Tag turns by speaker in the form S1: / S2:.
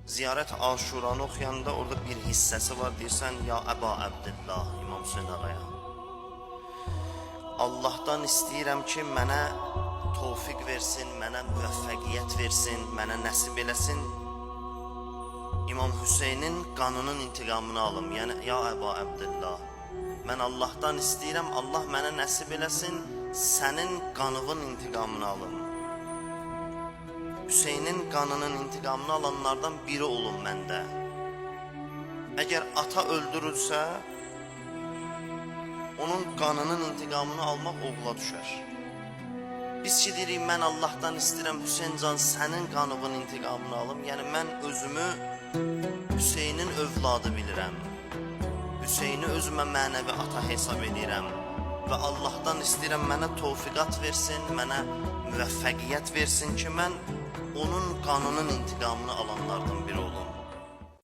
S1: Ziyarət Aşuranı oxuyanda orada bir hissəsi var, deyirsən ya Əba Əbdillah İmam Hüseyn ağaya. Allahdan istəyirəm ki, mənə tövfiq versin, mənə müvəffəqiyyət versin, mənə nəsib eləsin. İmam Hüseynin qanının intiqamını alım. Yəni ya Əba Əbdillah, mən Allahdan istəyirəm, Allah mənə nəsib eləsin, sənin qanının intiqamını alım. Hüseynin qanının intiqamını alanlardan biri olun məndə. Əgər ata öldürülsə, onun qanının intiqamını almaq oğula düşər. Biz ki deyirik, mən Allahdan istəyirəm, Hüseyn can sənin qanının intiqamını alım. Yəni mən özümü Hüseynin övladı bilirəm. Hüseyni özümə mənəvi ata hesab edirəm. Və Allahdan istəyirəm, mənə tövfiqat versin, mənə müvəffəqiyyət versin ki, mən onun qanının intiqamını alanlardan biri olum.